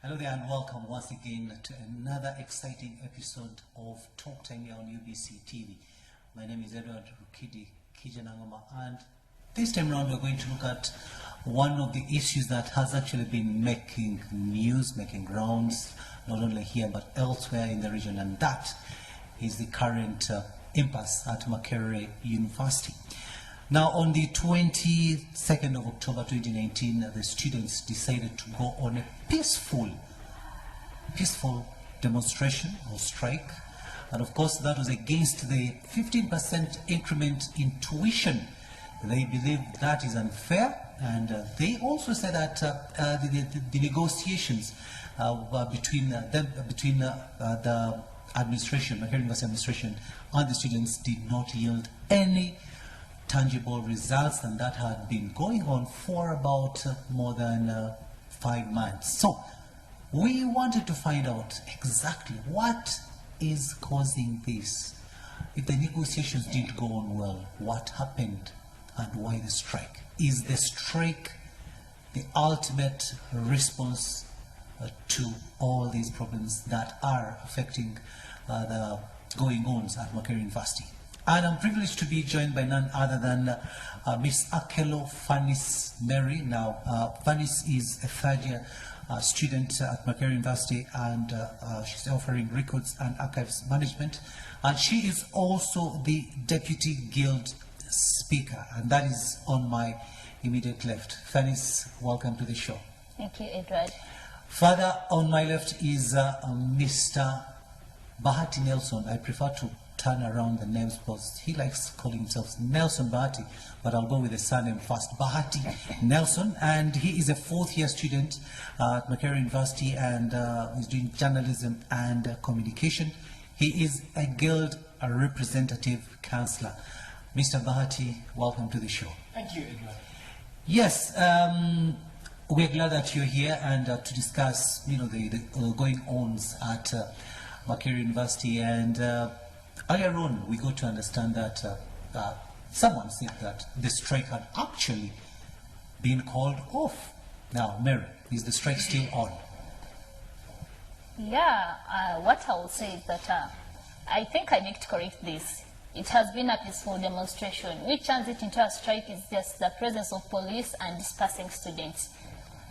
Hello there and welcome once again to another exciting episode of Talk Time here on UBC TV. My name is Edward Rukidi Kijanangoma, and this time around we're going to look at one of the issues that has actually been making news, making rounds, not only here but elsewhere in the region, and that is the current impasse at Makerere University. Now, on the 22nd of October 2019, the students decided to go on a peaceful demonstration or strike. And of course, that was against the 15% increment in tuition. They believe that is unfair, and they also said that the negotiations between the administration, Makerere University administration, and the students did not yield any tangible results, and that had been going on for about more than 5 months. So we wanted to find out exactly what is causing this. If the negotiations didn't go on well, what happened and why the strike? Is the strike the ultimate response to all these problems that are affecting the going-ons at Makerere University? And I'm privileged to be joined by none other than Miss Akelo Fannis Mary. Now, Fannis is a third-year student at Makerere University, and she's offering records and archives management. And she is also the Deputy Guild Speaker, and that is on my immediate left. Fannis, welcome to the show. Thank you, Edward. Further on my left is Mr. Bahati Nelson. I prefer to turn around the names because he likes calling himself Nelson Bahati, but I'll go with the surname first. Bahati Nelson, and he is a fourth-year student at Makerere University, and he's doing journalism and communication. He is a guild representative councillor. Mr. Bahati, welcome to the show. Thank you, Edward. Yes, we're glad that you're here and to discuss, the going-ons at Makerere University. And earlier on, we got to understand that someone said that the strike had actually been called off. Now, Mary, is the strike still on? Yeah, what I will say is that I think I need to correct this. It has been a peaceful demonstration. Which turns it into a strike is just the presence of police and dispersing students.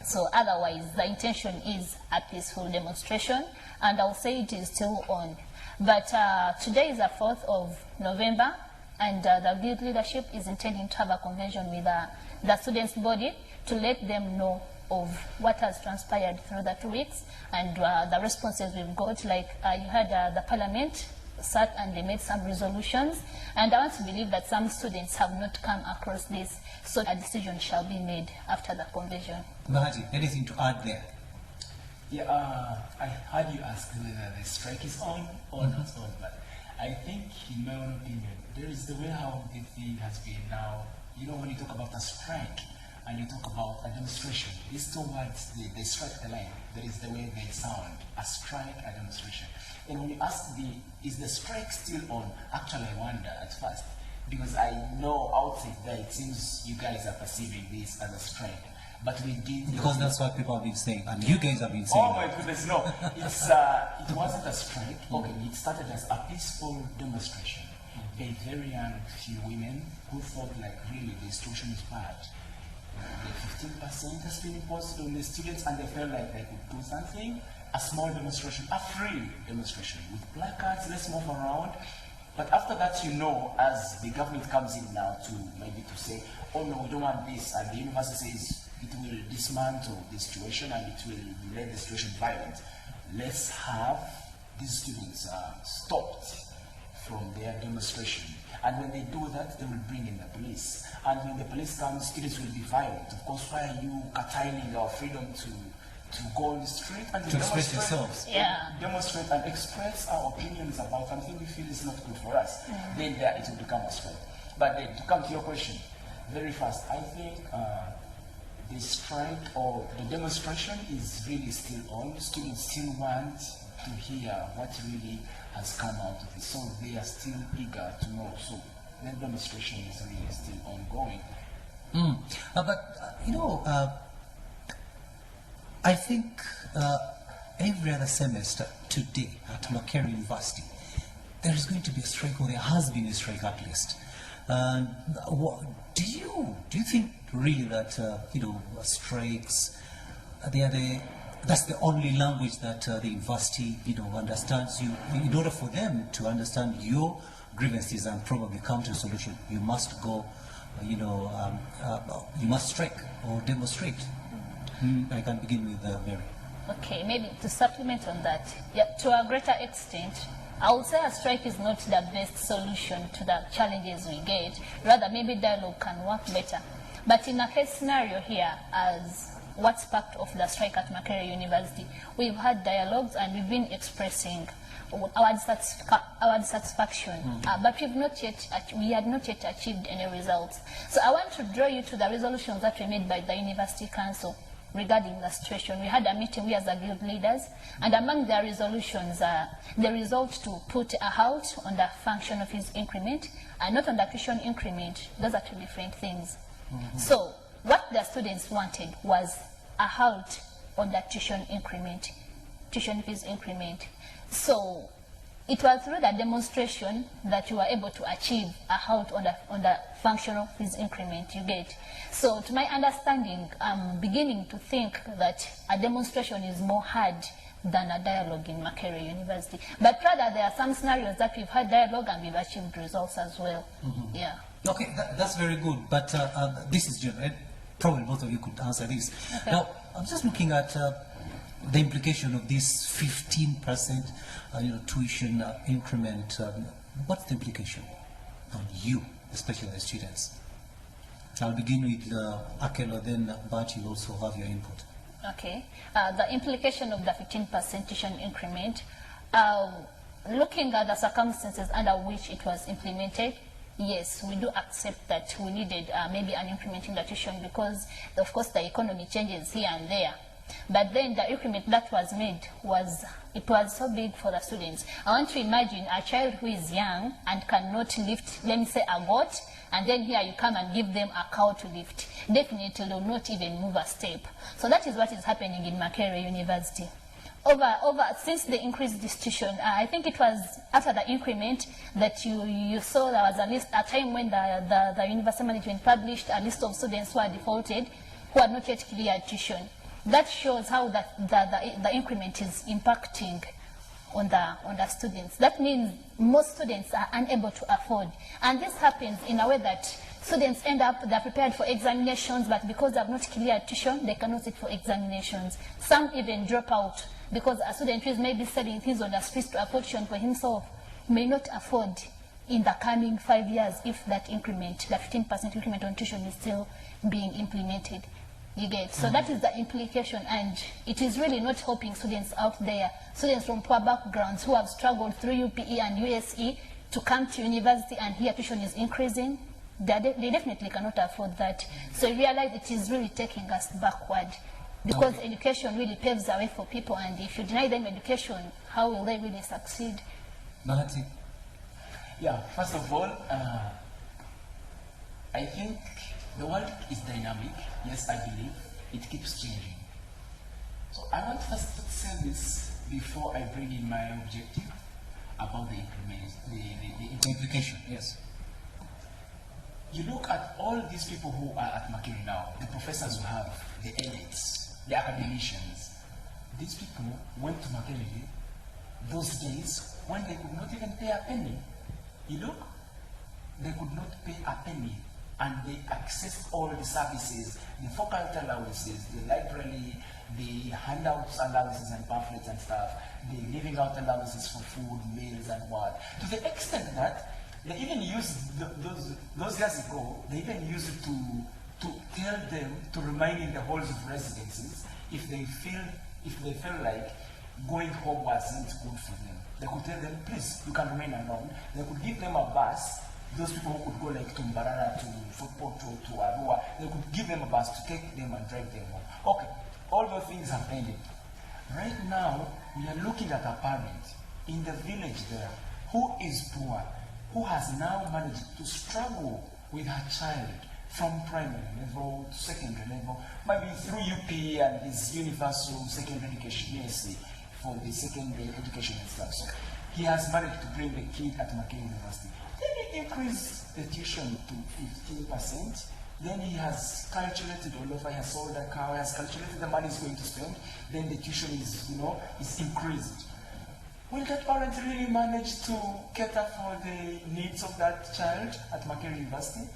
So otherwise, the intention is a peaceful demonstration, and I'll say it is still on. But today is the 4th of November, and the guild leadership is intending to have a convention with the students' body to let them know of what has transpired through the 2 weeks and the responses we've got. Like you had the parliament sat and they made some resolutions, and I want to believe that some students have not come across this, so a decision shall be made after the convention. Bahati, anything to add there? Yeah, I heard you ask whether the strike is on or not on, but I think, in my own opinion, there is the way how the thing has been now. When you talk about a strike and you talk about a demonstration, these two words, they strike the line. There is the way they sound, a strike, a demonstration. And when you ask is the strike still on? Actually, I wonder at first, because I know outside there it seems you guys are perceiving this as a strike. But we did... Because that's what people have been saying, and you guys have been saying. Oh my goodness, no. It wasn't a strike. Okay, it started as a peaceful demonstration. A very young few women who thought like really the institution is bad. The 15% has been imposed on the students, and they felt like they could do something. A small demonstration, a free demonstration with placards, let's move around. But after that, as the government comes in now to say, oh no, we don't want this, and the university says it will dismantle the situation and it will let the situation violent. Let's have these students stopped from their demonstration. And when they do that, they will bring in the police. And when the police comes, students will be violent. Of course, why are you curtailing our freedom to go on the street and to express yourselves? Yeah. Demonstrate and express our opinions about something we feel is not good for us. Then there it will become a strike. But then, to come to your question, very fast, I think the strike or the demonstration is really still on. Students still want to hear what really has come out of it. So they are still eager to know. So the demonstration is really still ongoing. But I think every other semester today at MAKERERE University, there is going to be a strike, or there has been a strike at least. Do you think really that strikes that's the only language that the university understands you? In order for them to understand your grievances and probably come to a solution, you must go, you must strike or demonstrate. I can begin with Mary. Okay, maybe to supplement on that, yeah, to a greater extent, I would say a strike is not the best solution to the challenges we get. Rather, maybe dialogue can work better. But in a case scenario here, as what sparked of the strike at MAKERERE University, we've had dialogues and we've been expressing our dissatisfaction, but we had not yet achieved any results. So I want to draw you to the resolutions that were made by the University Council regarding the situation. We had a meeting, we as the guild leaders, and among the resolutions, the resolved to put a halt on the function of his increment and not on the tuition increment. Those are two different things. So what the students wanted was a halt on the tuition fees increment. So it was through the demonstration that you were able to achieve a halt on the functional fees increment you get. So to my understanding, I'm beginning to think that a demonstration is more hard than a dialogue in MAKERERE University. But rather, there are some scenarios that we've had dialogue and we've achieved results as well. Yeah. Okay, that's very good. But this is general. Probably both of you could answer this. Okay. Now, I'm just looking at the implication of this 15% tuition increment. What's the implication on you, especially the students? I'll begin with Akelo, then Bart, you'll also have your input. Okay. The implication of the 15% tuition increment, looking at the circumstances under which it was implemented, yes, we do accept that we needed maybe an increment in the tuition because, of course, the economy changes here and there. But then the increment that was made was so big for the students. I want to imagine a child who is young and cannot lift, let me say, a goat, and then here you come and give them a cow to lift. Definitely will not even move a step. So that is what is happening in MAKERERE University. Since they increased this tuition, I think it was after the increment that you saw there was a time when the university management published a list of students who are defaulted, who had not yet cleared tuition. That shows how the increment is impacting on the students. That means most students are unable to afford. And this happens in a way that students end up, they're prepared for examinations, but because they have not cleared tuition, they cannot sit for examinations. Some even drop out because a student who is maybe selling things on the streets to afford tuition for himself may not afford in the coming 5 years if that increment, the 15% increment on tuition is still being implemented. You get. So that is the implication, and it is really not helping students out there, students from poor backgrounds who have struggled through UPE and USE to come to university, and here tuition is increasing. They definitely cannot afford that. So you realize it is really taking us backward because education really paves the way for people, and if you deny them education, how will they really succeed? Malati? Yeah, first of all, I think the world is dynamic. Yes, I believe it keeps changing. So I want first to say this before I bring in my objective about the implication. Yes. You look at all these people who are at MAKERERE now, the professors who have, the elites, the academicians. These people went to MAKERERE those days when they could not even pay a penny. You look, they could not pay a penny, and they accessed all the services, the faculty allowances, the library, the handouts allowances and pamphlets and stuff, the living out allowances for food, meals and what. To the extent that they even used those years ago, they even used it to tell them to remain in the halls of residences if they felt like going home wasn't good for them. They could tell them, please, you can remain alone. They could give them a bus. Those people who could go like to Marerere, to football, to Arua, they could give them a bus to take them and drive them home. Okay, all those things have ended. Right now, we are looking at a parent in the village there who is poor, who has now managed to struggle with her child from primary level to secondary level, maybe through UP and his universal secondary education, USC, for the secondary education and stuff. So he has managed to bring the kid at MAKERERE University. Then he increased the tuition to 15%. Then he has calculated all over, he has sold a car, he has calculated the money he's going to spend. Then the tuition is, is increased. Will that parent really manage to cater for the needs of that child at MAKERERE University?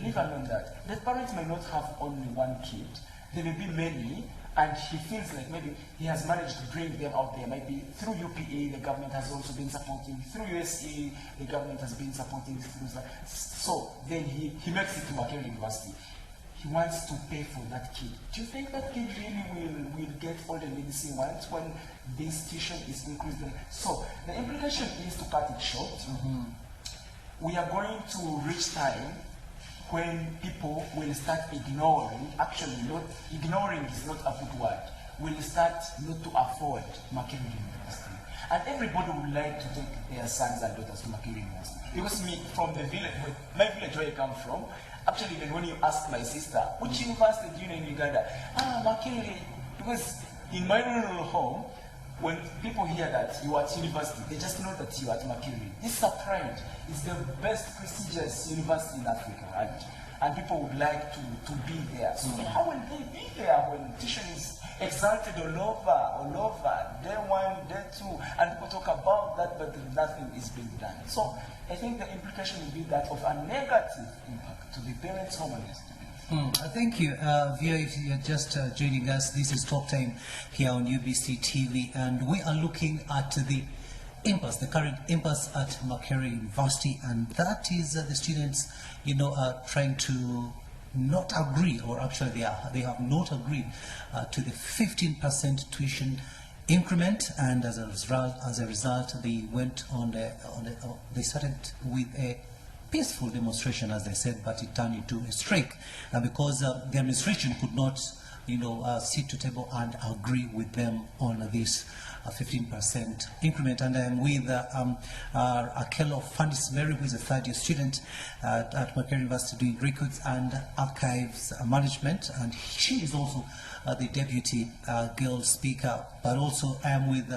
Leave alone that. That parent may not have only one kid. There may be many, and he feels like maybe he has managed to bring them out there. Maybe through UPA, the government has also been supporting. Through USA, the government has been supporting. So then he makes it to MAKERERE University. He wants to pay for that kid. Do you think that kid really will get all the needs he wants when this tuition is increased? So the implication is, to cut it short, we are going to reach time when people will start ignoring, actually not, ignoring is not a good word, will start not to afford MAKERERE University. And everybody would like to take their sons and daughters to MAKERERE University. Because me, from the village, my village where I come from, actually even when you ask my sister, which university do you know in Uganda? MAKERERE. Because in my rural home, when people hear that you are at university, they just know that you are at MAKERERE. This is a pride. It's the best prestigious university in Africa, and people would like to be there. So how will they be there when tuition is exalted all over, day one, day two, and people talk about that, but nothing is being done. So I think the implication will be that of a negative impact to the parents' home and students. Thank you. Via, if you're just joining us, this is Talk Time here on UBC TV, and we are looking at the impasse, the current impasse at MAKERERE University, and that is the students, trying to not agree, or actually they have not agreed to the 15% tuition increment, and as a result, they went on they started with a peaceful demonstration, as they said, but it turned into a strike because the administration could not, sit to table and agree with them on this 15% increment. And I'm with Akello Fundis Mary, who is a third-year student at MAKERERE University doing records and archives management, and she is also the deputy guild speaker. But also I am with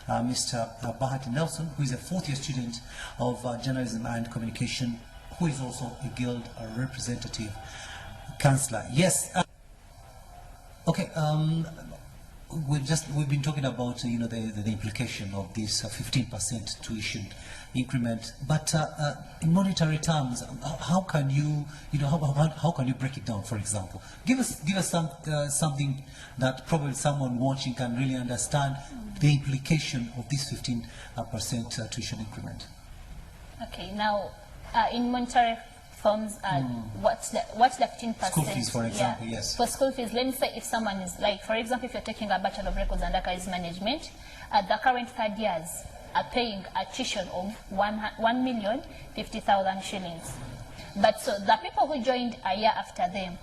Mr. Bahati Nelson, who is a fourth-year student of journalism and communication, who is also a guild representative councillor. Yes. Okay. We've been talking about the implication of this 15% tuition increment, but in monetary terms, how can you how can you break it down? For example, give us something that probably someone watching can really understand the implication of this 15% tuition increment. Okay, now in monetary forms, what's the 15%? School fees, for example, yes. For school fees, let me say if someone is, like, for example, if you're taking a Bachelor of Records and Archives Management, the current third years are paying a tuition of 1,050,000 shillings. But so the people who joined a year after them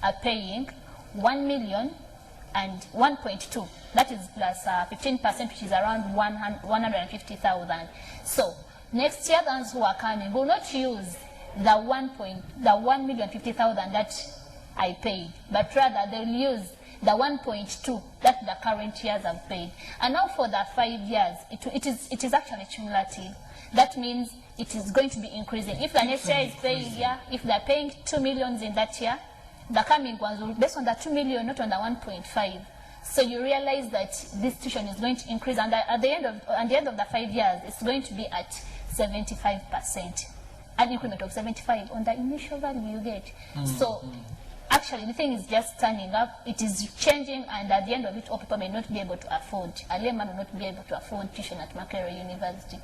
are paying 1,001.2. That is plus 15%, which is around 150,000. So next year, those who are coming will not use the 1,050,000 that I paid, but rather they'll use the 1.2 that the current years have paid. And now for the 5 years, it is actually cumulative. That means it is going to be increasing. If the next year is paying, if they're paying 2 million in that year, the coming ones will be based on the 2 million, not on the 1.5. So you realize that this tuition is going to increase, and at the end of the 5 years, it's going to be at 75%. An increment of 75 on the initial value you get. So actually the thing is just turning up, it is changing, and at the end of it all, people may not be able to afford, a layman will not be able to afford tuition at MAKERERE University.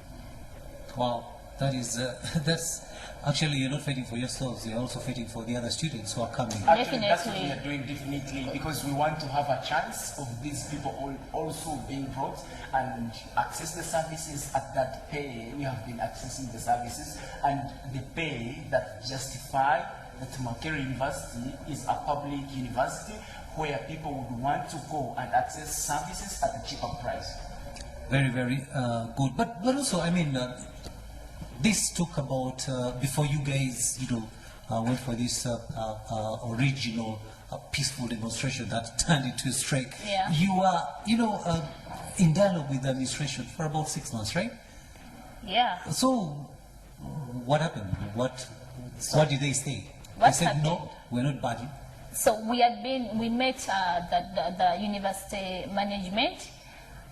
Wow, that is, that's actually, you're not fighting for yourselves, you're also fighting for the other students who are coming. Actually, that's what we are doing definitely, because we want to have a chance of these people also being brought and access the services at that pay. We have been accessing the services, and the pay that justify that MAKERERE University is a public university where people would want to go and access services at a cheaper price. Very, very good. But also, I mean, this took about, before you guys, went for this original peaceful demonstration that turned into a strike. Yeah. You are, in dialogue with the administration for about 6 months, right? Yeah. So, what happened? What did they say? What They said, happened? no, we're not budging. So we met the university management,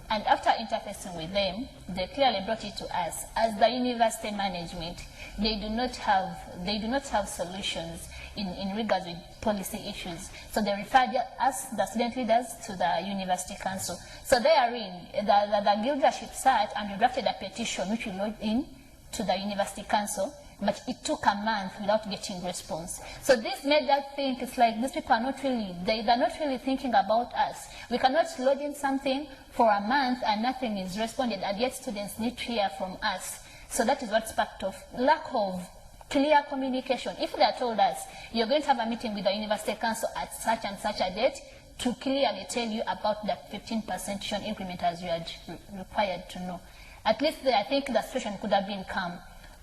and after interfacing with them, they clearly brought it to us. As the university management, they do not have solutions in regards with policy issues. So they referred us, the student leaders, to the university council. So therein, the guild leadership sat and we drafted a petition which we logged in to the university council, but it took a month without getting response. So this made us think it's like these people are not really, they're not really thinking about us. We cannot log in something for a month and nothing is responded, and yet students need to hear from us. So that is what sparked off lack of clear communication. If they had told us, you're going to have a meeting with the university council at such and such a date, to clearly tell you about the 15% tuition increment as you are required to know. At least I think the situation could have been calm,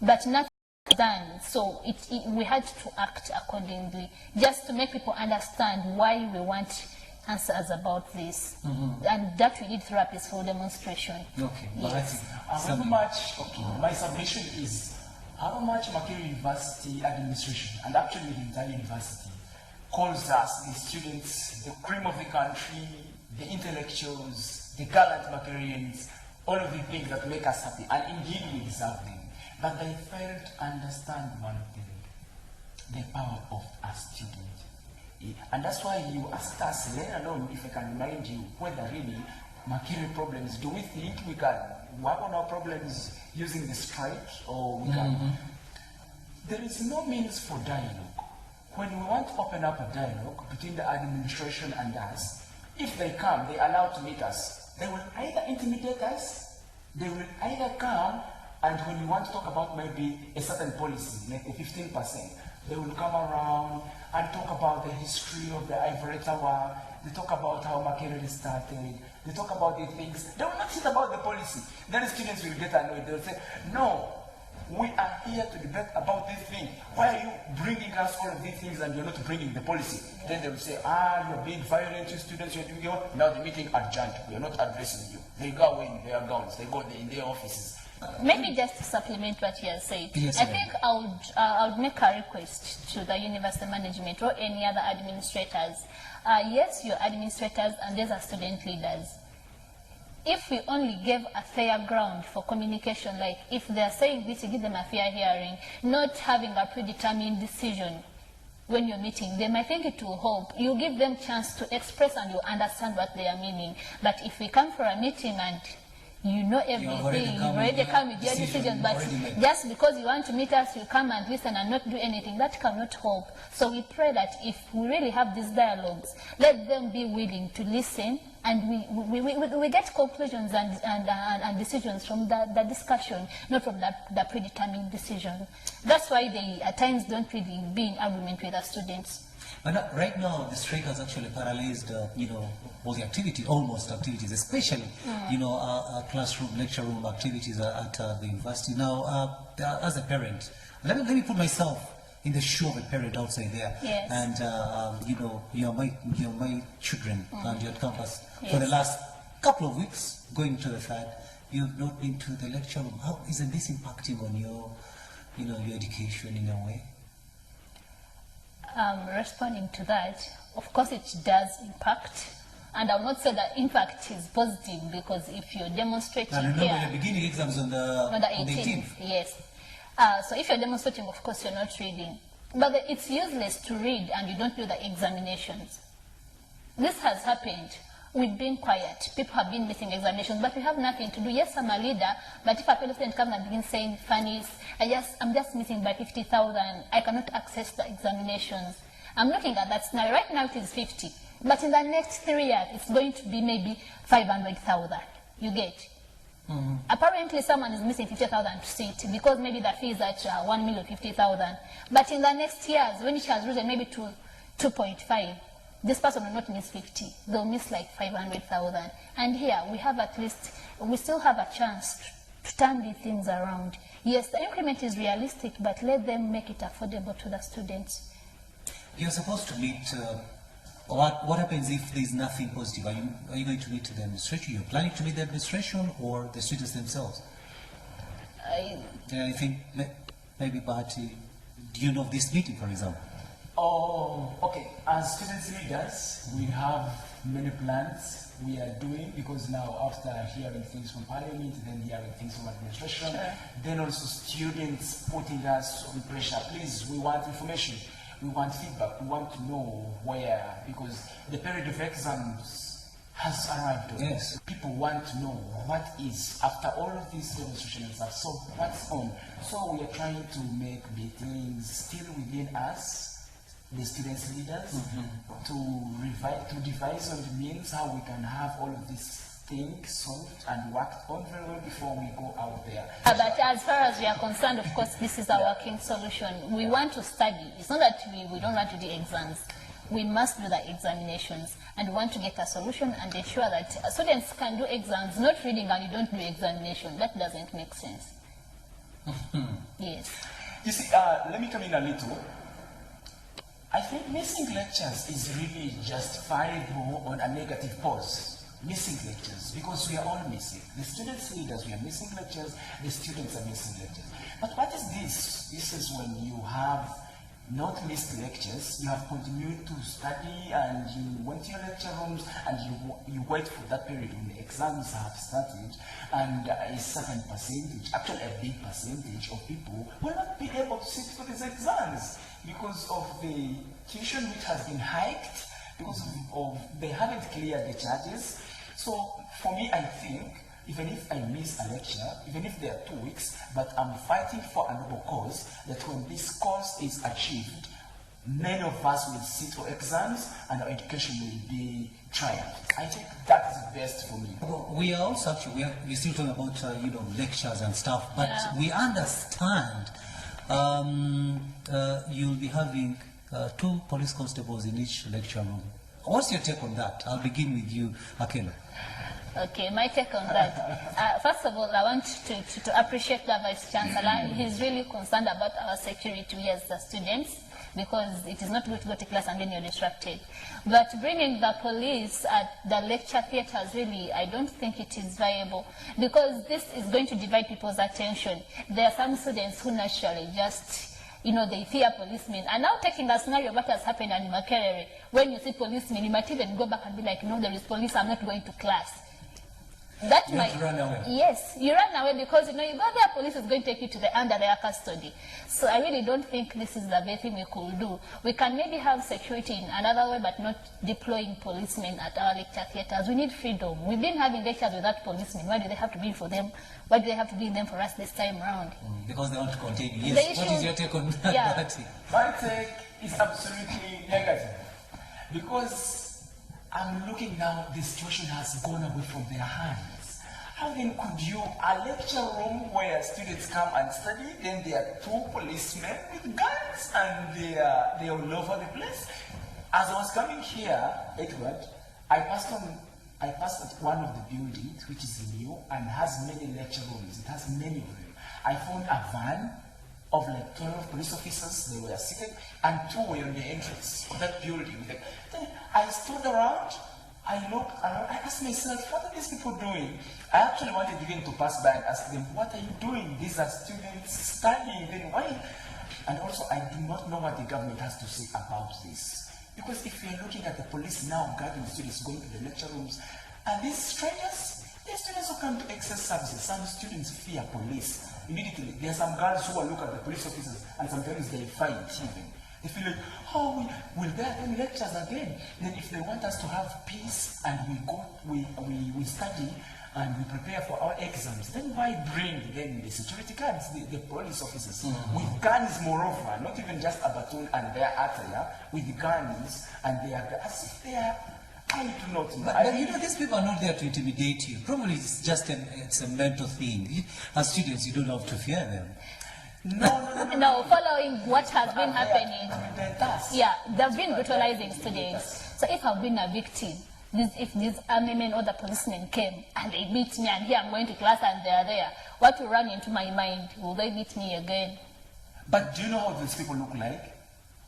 but nothing done. So we had to act accordingly, just to make people understand why we want answers about this. And that we did through a peaceful demonstration. Okay. Yes. How much, my submission is, how much Makerere University administration, and actually the entire university, calls us, the students, the cream of the country, the intellectuals, the gallant Makerereans, all of the things that make us happy, and indeed we deserve them. But they failed to understand one thing, the power of a student. And that's why you asked us, let alone if I can remind you, whether really Makerere problems, do we think we can work on our problems using the strike, or we can? There is no means for dialogue. When we want to open up a dialogue between the administration and us, if they come, they are allowed to meet us. They will either intimidate us, they will either come, and when we want to talk about maybe a certain policy, like the 15%, they will come around and talk about the history of the Ivory Tower. They talk about how Makerere started. They talk about the things. They will not sit about the policy. Then the students will get annoyed. They will say, no, we are here to debate about this thing. Why are you bringing us all of these things and you're not bringing the policy? Then they will say, you're being violent, you students, you're doing your... Now the meeting adjourned. We are not addressing you. They go away in their gowns. They go in their offices. Maybe just to supplement what you have said, Yes, I think I would make a request to the university management or any other administrators. Yes, your administrators and these are student leaders. If we only gave a fair ground for communication, like if they're saying this, you give them a fair hearing, not having a predetermined decision when you're meeting them, I think it will help. You give them chance to express and you understand what they are meaning. But if we come for a meeting and you know everything, you've already come with your decisions, but just because you want to meet us, you come and listen and not do anything, that cannot help. So we pray that if we really have these dialogues, let them be willing to listen, and we get conclusions and decisions from the discussion, not from the predetermined decision. That's why they at times don't really be in argument with the students. But right now, the strike has actually paralyzed, all the activities, almost activities, especially, classroom, lecture room activities at the university. Now, as a parent, let me put myself in the shoe of a parent outside there. Yes. And, you're my children and your campus. Yes. For the last couple of weeks, going to the fact, you've not been to the lecture room. How isn't this impacting on your education in a way? Responding to that, of course it does impact, and I will not say that impact is positive, because if you're demonstrating and remember, here, the beginning exams on the 18th. Yes. So if you're demonstrating, of course you're not reading, but it's useless to read and you don't do the examinations. This has happened. We've been quiet. People have been missing examinations, but we have nothing to do. Yes, I'm a leader, but if a fellow student comes and begins saying, Fanny, I'm just missing by 50,000, I cannot access the examinations. I'm looking at that scenario. Right now it is 50, but in the next 3 years, it's going to be maybe 500,000. You get? Apparently someone is missing 50,000 to sit because maybe the fee is at 1,050,000. But in the next years, when it has risen maybe to 2.5, this person will not miss 50. They'll miss like 500,000. And here we have we still have a chance to turn these things around. Yes, the increment is realistic, but let them make it affordable to the students. You're supposed to meet, what happens if there's nothing positive? Are you going to meet the administration? You're planning to meet the administration or the students themselves? I think maybe, but do you know of this meeting, for example? Oh, okay. As students leaders, we have many plans we are doing, because now after hearing things from parliament, then hearing things from administration, then also students putting us on pressure. Please, we want information, we want feedback, we want to know where, because the period of exams has arrived. Yes. People want to know what is, after all of these demonstrations and stuff, so what's on. So we are trying to make meetings still within us, the students' leaders, to devise on the means how we can have all of these things solved and worked on very well before we go out there. But as far as we are concerned, of course, this is a working solution. We want to study. It's not that we don't want to do exams. We must do the examinations, and we want to get a solution and ensure that students can do exams, not reading and you don't do examination. That doesn't make sense. Yes. You see, let me come in a little. I think missing lectures is really justifiable on a negative pause. Missing lectures, because we are all missing. The students leaders, we are missing lectures, the students are missing lectures. But what is this? This is when you have not missed lectures, you have continued to study and you went to your lecture rooms and you wait for that period when the exams have started, and a certain percentage, actually a big percentage of people will not be able to sit for these exams because of the tuition which has been hiked, because of they haven't cleared the charges. So for me, I think even if I miss a lecture, even if there are 2 weeks, but I'm fighting for a noble cause, that when this cause is achieved, many of us will sit for exams and our education will be triumphed. I think that is best for me. We are also actually, we're still talking about, lectures and stuff, but we understand you'll be having 2 police constables in each lecture room. What's your take on that? I'll begin with you, Akela. Okay, my take on that. First of all, I want to appreciate the Vice Chancellor. He's really concerned about our security as the students, because it is not good to go to class and then you're disrupted. But bringing the police at the lecture theatres, really, I don't think it is viable, because this is going to divide people's attention. There are some students who naturally just, they fear policemen. And now taking a scenario of what has happened in Makerere, when you see policemen, you might even go back and be like, no, there is police, I'm not going to class. That might run away. Yes, you run away because you go there, police is going to take you to under their custody. So I really don't think this is the best thing we could do. We can maybe have security in another way, but not deploying policemen at our lecture theatres. We need freedom. We've been having lectures without policemen. Why do they have to be for them? Why do they have to be in them for us this time around? Because they want to contain you. Yes. What is your take on that? Yeah. My take is absolutely negative, because I'm looking now, the situation has gone away from their hands. How then could you, a lecture room where students come and study, then there are 2 policemen with guns and they're all over the place? As I was coming here, Edward, I passed at one of the buildings, which is new and has many lecture rooms. It has many of them. I found a van of like 12 police officers. They were seated, and 2 were on the entrance of that building. Then I stood around, I looked around, I asked myself, what are these people doing? I actually wanted even to pass by and ask them, what are you doing? These are students studying, then why? And also, I do not know what the government has to say about this. Because if you're looking at the police now guarding students going to the lecture rooms, and these strangers, these students who come to access services, some students fear police. Immediately, there are some girls who will look at the police officers and sometimes they fight even. They feel like, oh, will there attend lectures again? Then if they want us to have peace and we study and we prepare for our exams, then why bring then the security guards, the police officers, with guns moreover, not even just a baton and their attire, with guns and they are as if they are, I do not know. But these people are not there to intimidate you. Probably it's just it's a mental thing. As students, you don't have to fear them. No, following what has been happening. Yeah, they've been brutalizing students. So if I've been a victim, if these army men or the policemen came and they beat me and here I'm going to class and they're there, what will run into my mind? Will they beat me again? But do you know how these people look like?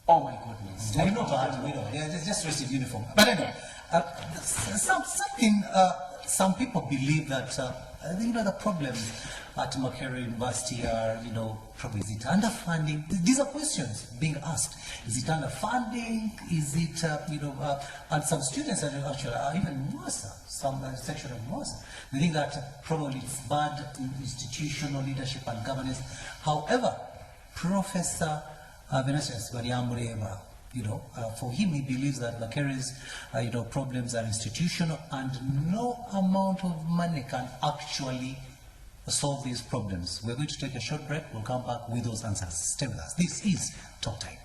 Oh my goodness. We know that, we know. They're just dressed in uniform. But anyway, some people believe that, the problem at Makerere University are, probably is it underfunding? These are questions being asked. Is it underfunding? Is it, and some students are actually are even worse, some section of worse. They think that probably it's bad institutional leadership and governance. However, Professor Venetius Mariamureva, for him, he believes that Makerere's, problems are institutional and no amount of money can actually solve these problems. We're going to take a short break. We'll come back with those answers. Stay with us. This is Talk Time.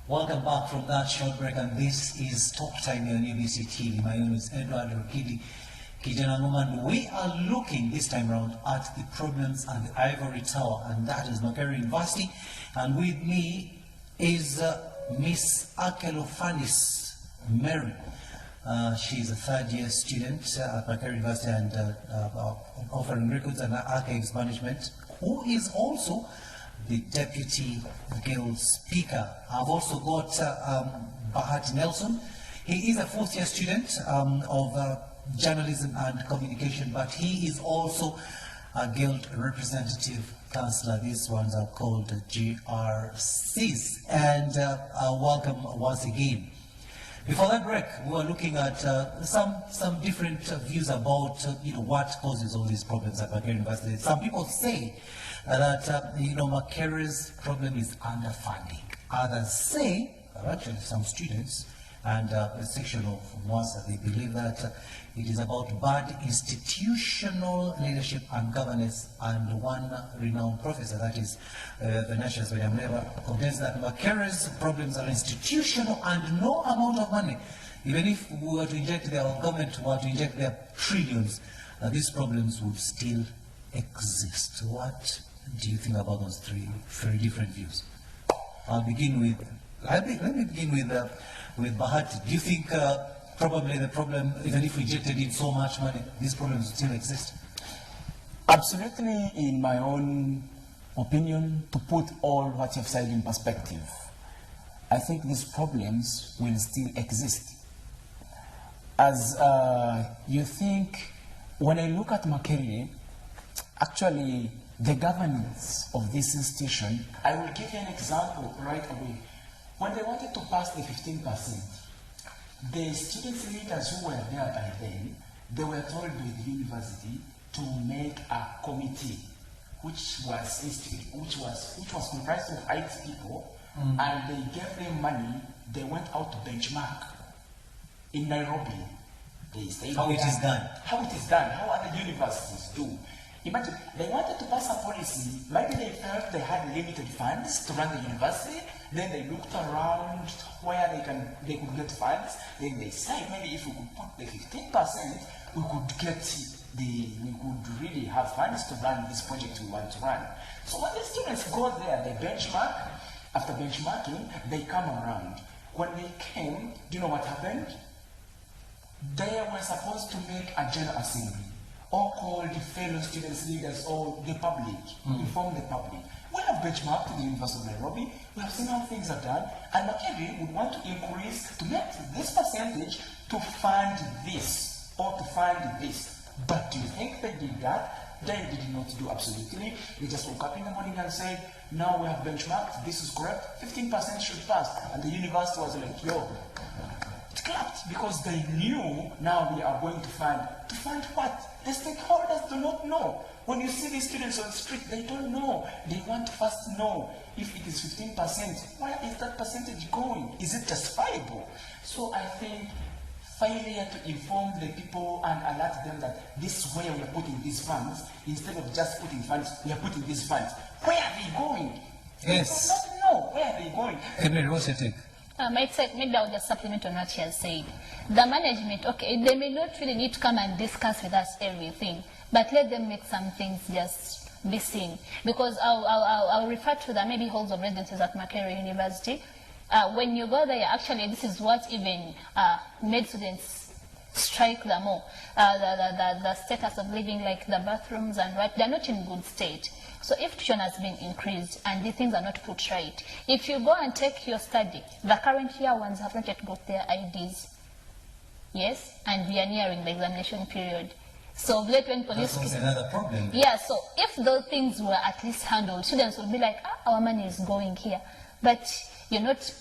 Welcome back from that short break, and this is Talk Time on UBC TV. My name is Edward Rukidi Kijanangoma, and we are looking this time around at the problems at the Ivory Tower, and that is Makerere University. And with me is Miss Akelofanis Mary. She's a third-year student at Makerere University and offering records and archives management, who is also the Deputy Guild Speaker. I've also got Bahati Nelson. He is a fourth-year student of journalism and communication, but he is also a Guild Representative Councillor. These ones are called GRCs. And welcome once again. Before that break, we were looking at some different views about what causes all these problems at Makerere University. Some people say that Makerere's problem is underfunding. Others say, actually some students and a section of ones that they believe that it is about bad institutional leadership and governance, and one renowned professor, that is Venetius Mariamureva, contends that Makerere's problems are institutional and no amount of money. Even if we were to inject their government were to inject their trillions, these problems would still exist. What do you think about those three very different views? Let me begin with Bahati. Do you think probably the problem, even if we injected in so much money, these problems still exist? Absolutely, in my own opinion, to put all what you've said in perspective, I think these problems will still exist. As you think, when I look at Makerere, actually, the governance of this institution, I will give you an example right away. When they wanted to pass the 15%, the student leaders who were there by then, they were told by the university to make a committee, which was comprised of 8 people, and they gave them money. They went out to benchmark in Nairobi. They stayed how there. It is done. How it is done. How other universities do. Imagine, they wanted to pass a policy. Maybe they felt they had limited funds to run the university. Then they looked around where they could get funds. Then they said, maybe if we could put the 15%, we could really have funds to run this project we want to run. So when the students go there, they benchmark. After benchmarking, they come around. When they came, do you know what happened? They were supposed to make a general assembly, all called fellow students, leaders, or the public, inform the public. We have benchmarked the University of Nairobi, we have seen how things are done, and Makerere would want to increase, to make this percentage to fund this, or to fund this. But do you think they did that? They did not do absolutely. They just woke up in the morning and said, now we have benchmarked, this is correct, 15% should pass. And the university was like, yo, it clapped, because they knew now we are going to fund what? The stakeholders do not know. When you see these students on the street, they don't know. They want to first know if it is 15%. Where is that percentage going? Is it justifiable? So I think failure to inform the people and alert them that this is where we are putting these funds, instead of just putting funds, we are putting these funds. Where are they going? Yes. They do not know where are they going. Henry, what's your take? I'd say maybe I'll just supplement on what she has said. The management, okay, they may not really need to come and discuss with us everything, but let them make some things just be seen. Because I'll refer to the maybe halls of residences at Makerere University. When you go there, actually, this is what even made students strike the more. The status of living, like the bathrooms and what, they're not in good state. So if tuition has been increased and the things are not put right, if you go and take your study, the current year ones have not yet got their IDs. Yes, and we are nearing the examination period. So late when police... That's another problem. Yeah, so if those things were at least handled, students would be like, our money is going here. But you're not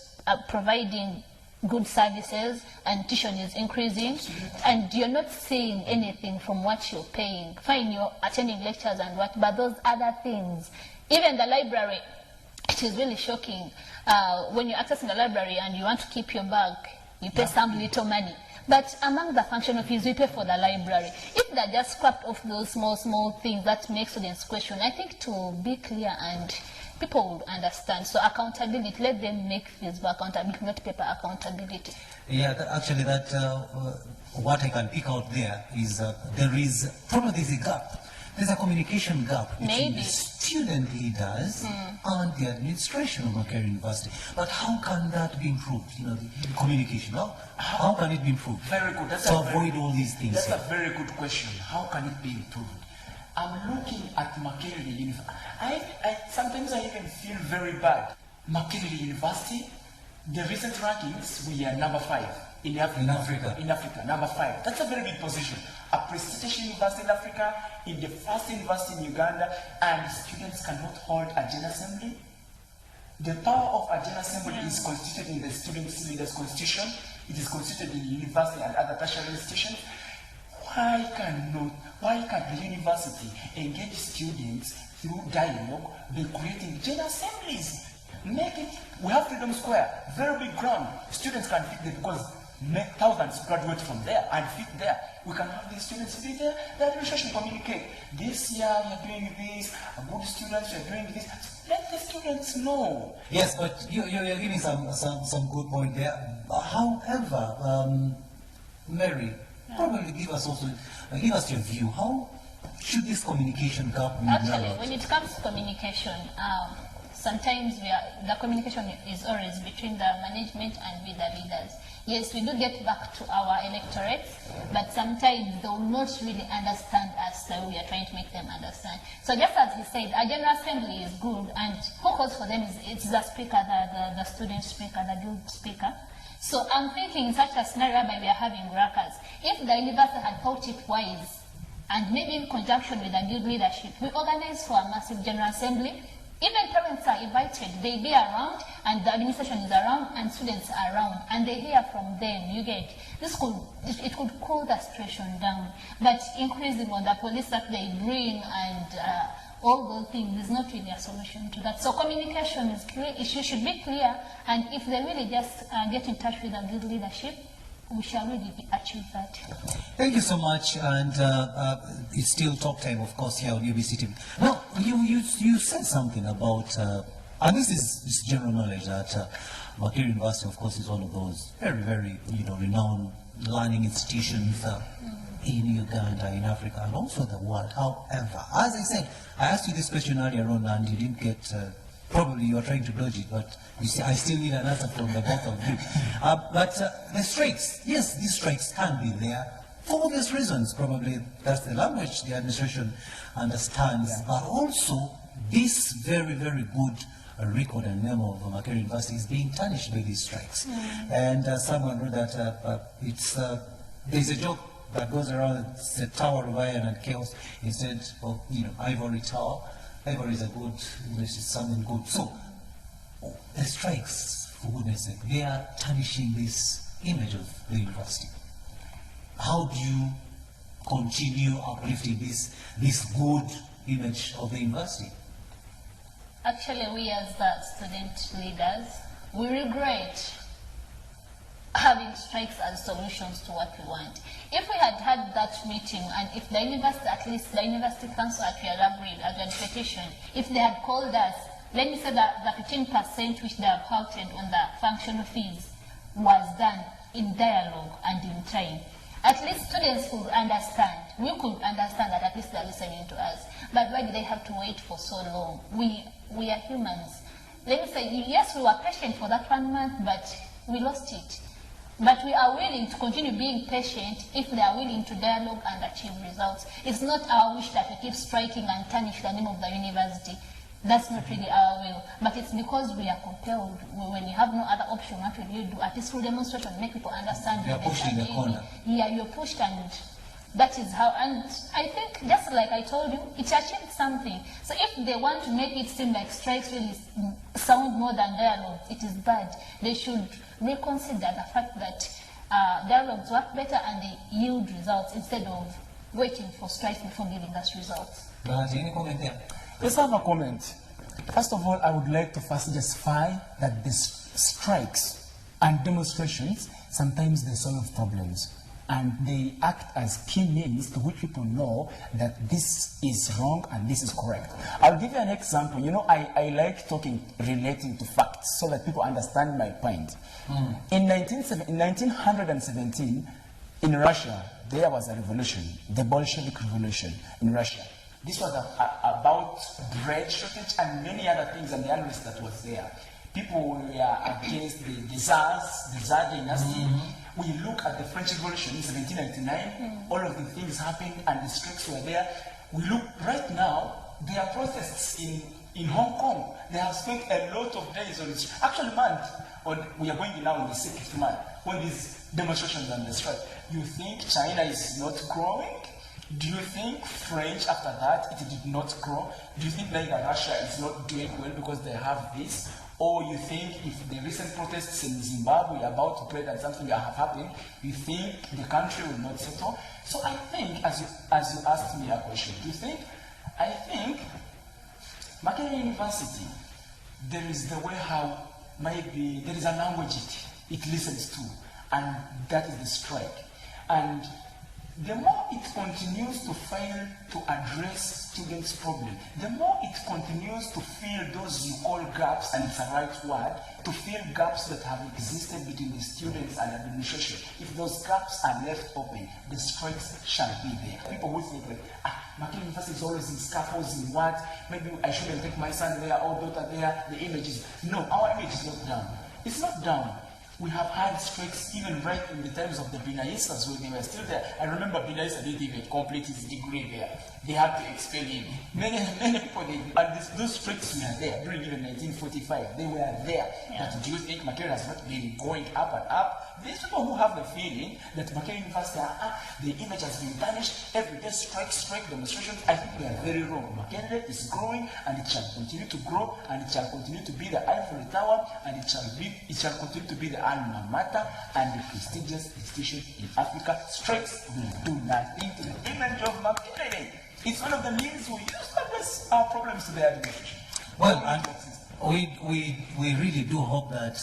providing good services and tuition is increasing and you're not seeing anything from what you're paying. Fine, you're attending lectures and what, but those other things, even the library, it is really shocking. When you're accessing the library and you want to keep your bag, you pay some little money. But among the functional fees, we pay for the library. If they're just scrapped off those small things that make students question, I think to be clear and people would understand. So accountability, let them make fees for accountability, not paper accountability. Yeah, actually what I can pick out there is there is probably a gap. There's a communication gap between the student leaders and the administration of Makerere University. But how can that be improved? You know, the communication. How can it be improved? Very good. To avoid all these things. That's a very good question. How can it be improved? I'm looking at Makerere University. Sometimes I even feel very bad. Makerere University, the recent rankings, we are number 5 in Africa. In Africa, number 5. That's a very big position. A prestigious university in Africa, in the first university in Uganda, and students cannot hold a general assembly. The power of a general assembly is constituted in the student leaders' constitution. It is constituted in the university and other tertiary institutions. Why can't the university engage students through dialogue by creating general assemblies? We have Freedom Square, very big ground. Students can fit there because thousands graduate from there and fit there. We can have these students be there. The administration communicate. This year we are doing this. Good students are doing this. Let the students know. Yes, but you're giving some good point there. However, Mary, probably give us your view. How should this communication gap be narrowed? Actually, when it comes to communication, sometimes the communication is always between the management and with the leaders. Yes, we do get back to our electorates, but sometimes they will not really understand us the way we are trying to make them understand. So just as he said, a general assembly is good, and who calls for them it's the speaker, the student speaker, the guild speaker. So I'm thinking in such a scenario whereby we are having workers, if the university had thought it wise, and maybe in conjunction with the guild leadership, we organize for a massive general assembly. Even parents are invited, they be around, and the administration is around, and students are around, and they hear from them. You get it could cool the situation down, but increasing on the police that they bring and all those things is not really a solution to that. So communication is clear, it should be clear, and if they really just get in touch with the guild leadership, we shall really achieve that. Thank you so much, and it's still talk time, of course, here on UBC TV. Now, you said something about, and this is general knowledge, that Makerere University, of course, is one of those very, very, renowned learning institutions in Uganda, in Africa, and also the world. However, as I said, I asked you this question earlier on, and you didn't get. Probably you are trying to dodge it, but you see, I still need an answer from the both of you. But the strikes, yes, these strikes can be there for obvious reasons. Probably that's the language the administration understands, but also this very, very good record and memo of Makerere University is being tarnished by these strikes. And someone wrote that there's a joke that goes around, it's a tower of iron and chaos instead of, ivory tower. Ivory is a good, it's something good. So, the strikes, for goodness sake, they are tarnishing this image of the university. How do you continue uplifting this good image of the university? Actually, we as the student leaders, we regret having strikes as solutions to what we want. If we had had that meeting, and if the university, at least the University Council at Marerere, as a petition, if they had called us let me say that the 15% which they have halted on the functional fees was done in dialogue and in time. At least students could understand. We could understand that at least they're listening to us. But why did they have to wait for so long? We are humans. Let me say, yes, we were patient for that 1 month, but we lost it. But we are willing to continue being patient if they are willing to dialogue and achieve results. It's not our wish that we keep striking and tarnish the name of the university. That's not really our will. But it's because we are compelled. When you have no other option, what will you do? At least through demonstration, make people understand. You're pushed in the corner. Yeah, you're pushed, and that is how. And I think, just like I told you, it achieved something. So if they want to make it seem like strikes really sound more than dialogue, it is bad. They should reconsider the fact that dialogues work better and they yield results instead of waiting for strikes before giving us results. Any comment there? Yes, I have a comment. First of all, I would like to first justify that the strikes and demonstrations, sometimes they solve problems. And they act as key means to which people know that this is wrong and this is correct. I'll give you an example. You know, I like relating to facts so that people understand my point. In 1917, in Russia, there was a revolution, the Bolshevik Revolution in Russia. This was about bread shortage and many other things, and the unrest that was there. People were against the Tsar dynasty. We look at the French Revolution in 1799, all of the things happened and the strikes were there. We look right now, there are protests in Hong Kong. They have spent a lot of days on it. Actually, we are going now in the 6th month when these demonstrations and the strike. You think China is not growing? Do you think French, after that, it did not grow? Do you think that Russia is not doing well because they have this? Or you think if the recent protests in Zimbabwe about bread and something that have happened, you think the country will not settle? So I think, as you asked me a question, I think Makerere University, there is the way how maybe there is a language it listens to, and that is the strike. And the more it continues to fail to address students' problems, the more it continues to fill those you call gaps, and it's a right word, to fill gaps that have existed between the students and administration. If those gaps are left open, the strikes shall be there. People who think like, Makerere University is always in scaffolds, in what? Maybe I shouldn't take my son there or daughter there. The image is, no, our image is not down. It's not down. We have had strikes even right in the times of the Binaisas when they were still there. I remember Binaisa didn't even complete his degree there. They had to expel him. Many people, those strikes were there during even 1945. They were there. Yeah. But do you think Makerere has not been going up and up? These people who have the feeling that Makerere University, the image has been tarnished, everyday strike demonstrations, I think they are very wrong. Makerere is growing, and it shall continue to grow, and it shall continue to be the ivory tower, and it shall continue to be the alma mater and the prestigious institution in Africa. Strikes will do nothing to the image of Makerere. It's one of the means we use to address our problems to the administration. Well, and we really do hope that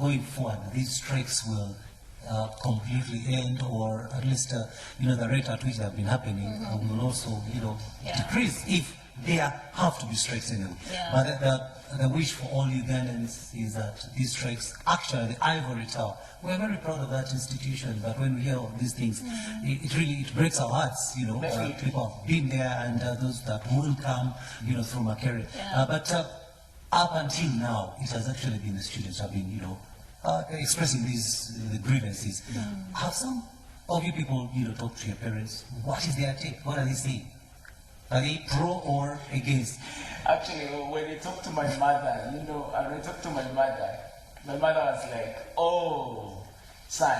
going forward these strikes will completely end, or at least the rate at which they have been happening will also decrease if there have to be strikes anyway. Yeah. But the wish for all Ugandans is that these strikes, actually the ivory tower, we're very proud of that institution, but when we hear of these things, it really breaks our hearts, people have been there, and those that will come, through Makerere. Yeah. But up until now, it has actually been the students have been, expressing the grievances. Have some of you people, talked to your parents? What is their take? What are they saying? Are they pro or against? Actually, when I talked to my mother, my mother was like, "Oh, son,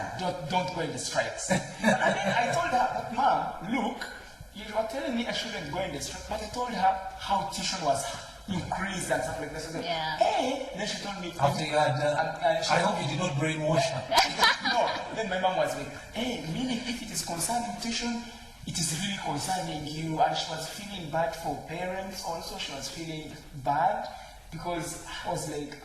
don't go in the strikes." And then I told her, "But Mom, look, you were telling me I shouldn't go in the strike." But I told her how tuition was increased and stuff like that. So hey, then she told me. After you had, I hope you did not brainwash her. No, then my mom was like, "Hey, meaning if it is concerning tuition, it is really concerning you." And she was feeling bad for parents also. She was feeling bad because I was like,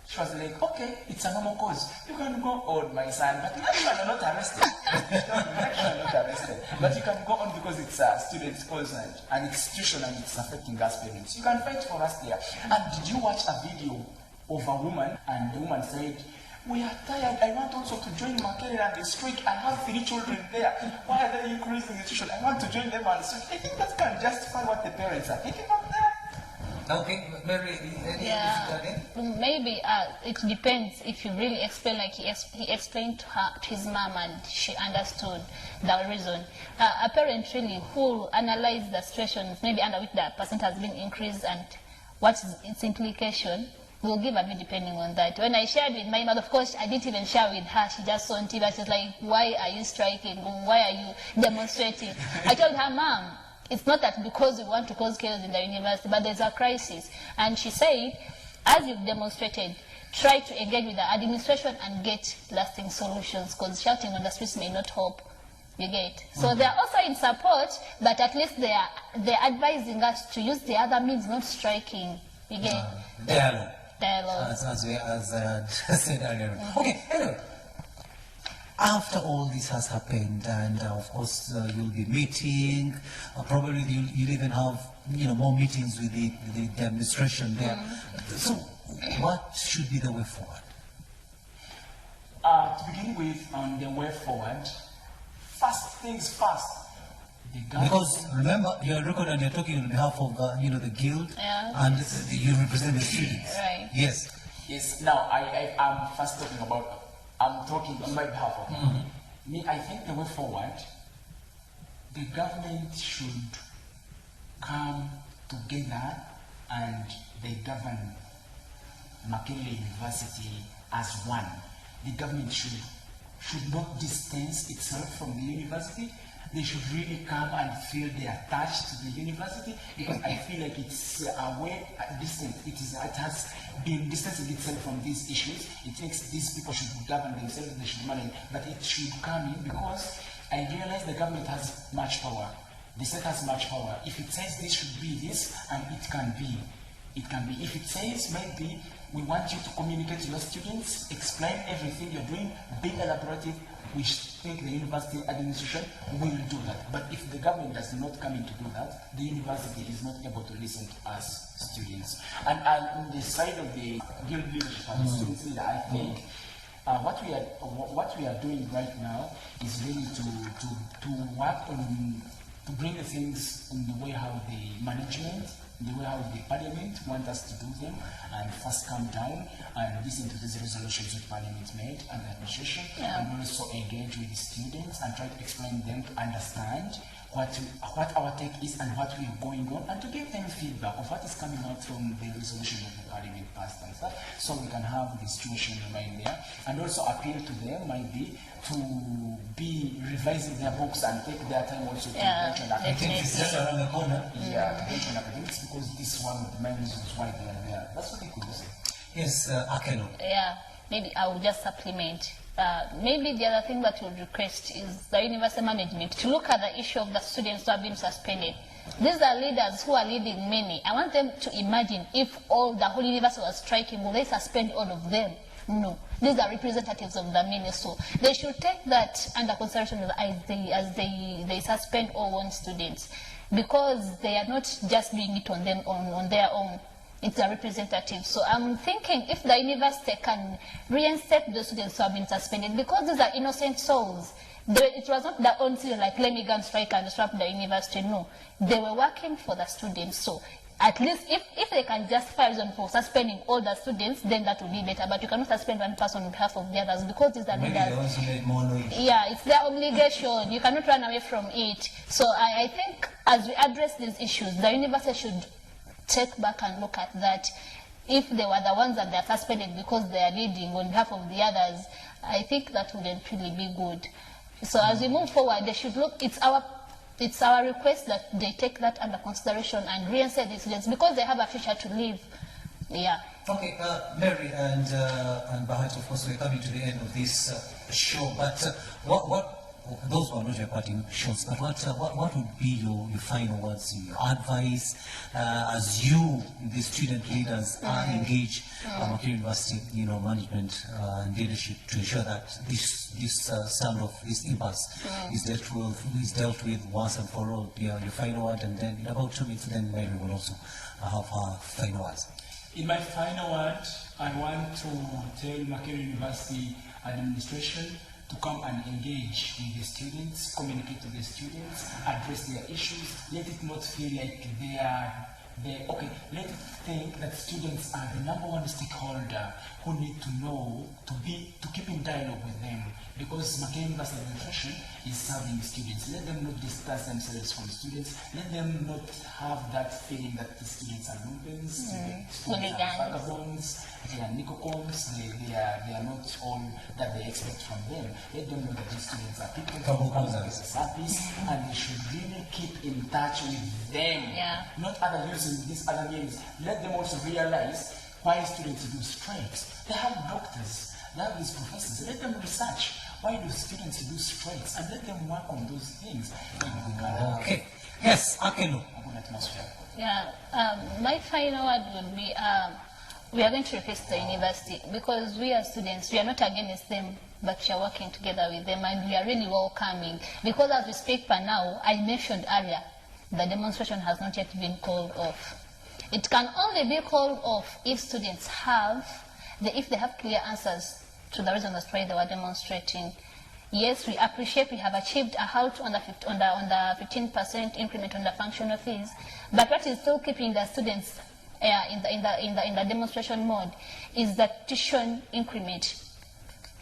She was like, okay, it's a normal cause. You can go on, my son, but make sure you're not arrested. Make sure you're not arrested. But you can go on because it's a student's cause and an institution and it's affecting us parents. You can fight for us there. And did you watch a video of a woman, and the woman said, we are tired. I want also to join MAKERERE and strike. I have 3 children there. Why are they increasing the institution? I want to join them and strike. I think that can justify what the parents are thinking of that. Okay, Mary, maybe it depends if you really explain, like he explained to his mom and she understood the reason. A parent really who analyze the situations maybe under which the percent has been increased and what is its implication will give a bit depending on that. When I shared with my mother, of course, I didn't even share with her. She just saw on TV. She's like, why are you striking? Why are you demonstrating? I told her, Mom, it's not that because we want to cause chaos in the university, but there's a crisis. And she said, as you've demonstrated, try to engage with the administration and get lasting solutions, because shouting on the streets may not help. You get. So they're also in support, but at least they're advising us to use the other means, not striking. You get. Dialogue. As I said earlier. Okay, anyway. After all this has happened, and of course you'll be meeting, probably you'll even have more meetings with the administration there. So, what should be the way forward? To begin with, on the way forward, first things first. Because remember, you're recording and you're talking on behalf of the guild, and you represent the students. Right. Yes. Yes. Now I'm first talking about. I'm talking on my behalf of me. I think the way forward, the government should come together and they govern MAKERERE University as one. The government should not distance itself from the university. They should really come and feel they are attached to the university, because I feel like it's away distant. It has been distancing itself from these issues. It thinks these people should govern themselves, they should manage, but it should come in, because I realize the government has much power. The state has much power. If it says this should be this, and it can be. It can be. If it says maybe we want you to communicate to your students, explain everything you're doing, be elaborative, we think the university administration will do that. But if the government does not come in to do that, the university is not able to listen to us students. And on the side of the guild leadership and the students leader, I think what we are doing right now is really to work on, to bring the things in the way how the management, the way how the parliament want us to do them, and first come down and listen to these resolutions that parliament made and the administration, and also engage with the students and try to explain them to understand what our take is and what we are going on, and to give them feedback of what is coming out from the resolution that the parliament passed and stuff, so we can have the situation remain there, and also appeal to them maybe to be revising their books and take their time also to mention academics. Just around the corner. Yeah, to mention academics, because this is one of the main reasons why they are there. That's what I could say. Yes, Akeno. Yeah, maybe I will just supplement. Maybe the other thing that we would request is the university management to look at the issue of the students who have been suspended. These are leaders who are leading many. I want them to imagine if the whole university was striking, will they suspend all of them? No. These are representatives of the many, so they should take that under consideration as they suspend all one students, because they are not just doing it on them on their own. It's a representative. So I'm thinking if the university can reinstate the students who have been suspended, because these are innocent souls. It was not their own students, like let me go and strike and disrupt the university. No, they were working for the students. So at least if they can justify reason for suspending all the students, then that would be better. But you cannot suspend one person on behalf of the others, because these are leaders. Yeah, it's their obligation. You cannot run away from it. So I think as we address these issues, the university should take back and look at that. If they were the ones that they are suspended because they are leading on behalf of the others, I think that wouldn't really be good. So as we move forward, they should look. It's our request that they take that under consideration and reinstate these students, because they have a future to live. Yeah. Okay, Mary and Bahati, of course, we're coming to the end of this show. But those who are not your parting shots, but what would be your final words, your advice, as you, the student leaders, are engaged Makerere University, management and leadership to ensure that this standoff, this impasse is dealt with once and for all. Your final word, and then in about 2 minutes, then Mary will also have her final words. In my final word, I want to tell Makerere University administration to come and engage with the students, communicate to the students, address their issues. Let it not feel like let it think that students are the #1 stakeholder who need to know, to keep in dialogue with them, because Makerere University administration is serving the students. Let them not distance themselves from students. Let them not have that feeling that the students are lumens, students are vagabonds, they are nicocons, they are not all that they expect from them. Let them know that these students are people who service, and they should really keep in touch with them, not other using these other names. Let them also realize why students do strikes. They have doctors, they have these professors. Let them research why do students do strikes, and let them work on those things. Okay. Yes, Akelo. My final word would be, we are going to request the university, because we as students, we are not against them, but we are working together with them, and we are really welcoming. Because as we speak for now, I mentioned earlier, the demonstration has not yet been called off. It can only be called off if students if they have clear answers to the reasons why they were demonstrating. Yes, we appreciate we have achieved a halt on the 15% increment on the functional fees, but what is still keeping the students in the demonstration mode is the tuition increment.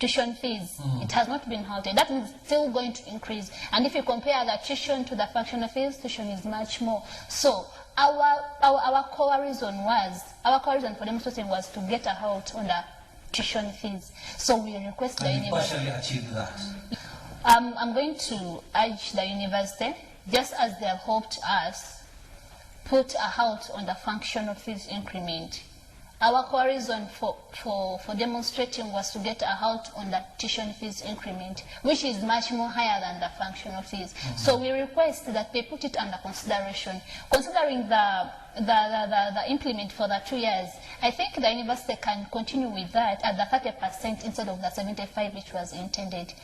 Tuition fees, it has not been halted. That is still going to increase. And if you compare the tuition to the functional fees, tuition is much more. So our core reason for demonstrating was to get a halt on the tuition fees. So we request the university. Achieve that. I'm going to urge the university, just as they have helped us, put a halt on the functional fees increment. Our core reason for demonstrating was to get a halt on the tuition fees increment, which is much more higher than the functional fees. So we request that they put it under consideration. Considering the implement for the 2 years, I think the university can continue with that at the 30% instead of the 75% which was intended.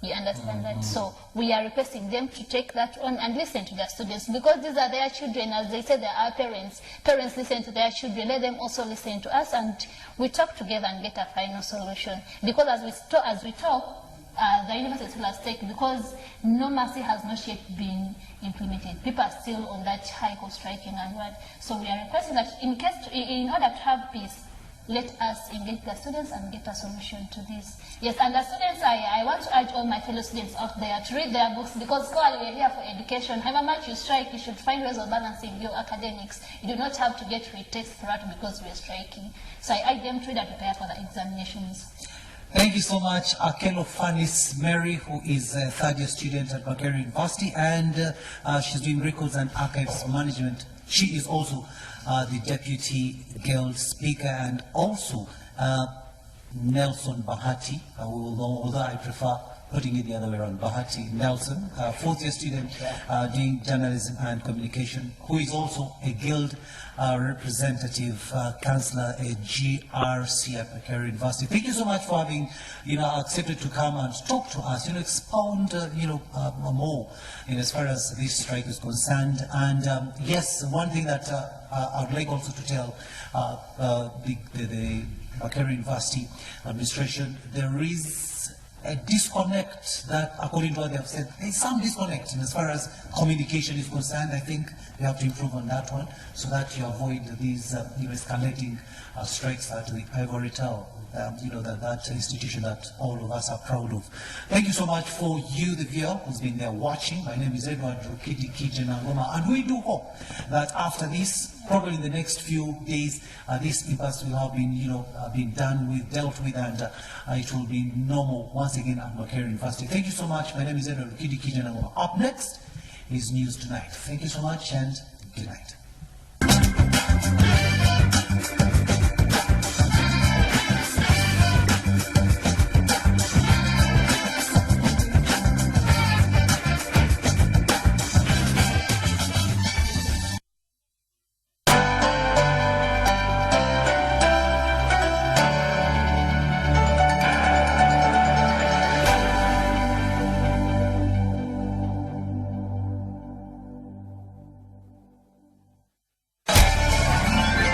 You understand that? So we are requesting them to take that on and listen to their students, because these are their children. As they say, they are parents. Parents listen to their children. Let them also listen to us, and we talk together and get a final solution. Because as we talk, the university is still at stake, because no mercy has not yet been implemented. People are still on that high cost striking and what. So we are requesting that in order to have peace, let us engage the students and get a solution to this. Yes, and the students, I want to urge all my fellow students out there to read their books, because while we are here for education, however much you strike, you should find ways of balancing your academics. You do not have to get retext throughout because we are striking. So I urge them to read and prepare for the examinations. Thank you so much, Akelo Fanis Mary, who is a third-year student at Makerere University, and she's doing records and archives management. She is also the Deputy Guild Speaker, and also Nelson Bahati, although I prefer putting it the other way around, Bahati Nelson, fourth-year student doing journalism and communication, who is also a Guild representative, Councillor, a GRC at Makerere University. Thank you so much for having, accepted to come and talk to us, expound, more, as far as this strike is concerned. And yes, one thing that I would like also to tell the Makerere University administration, there is a disconnect that, according to what they have said, there is some disconnect as far as communication is concerned. I think we have to improve on that one so that you avoid these escalating strikes at the Ivory Tower. That institution that all of us are proud of. Thank you so much for you, the viewer, who's been there watching. My name is Edward Rukidi Kijenangoma, and we do hope that after this, probably in the next few days, this impasse will have been dealt with, and it will be normal once again at Makerere University. Thank you so much. My name is Edward Rukidi Kijenangoma. Up next is News Tonight. Thank you so much, and good night.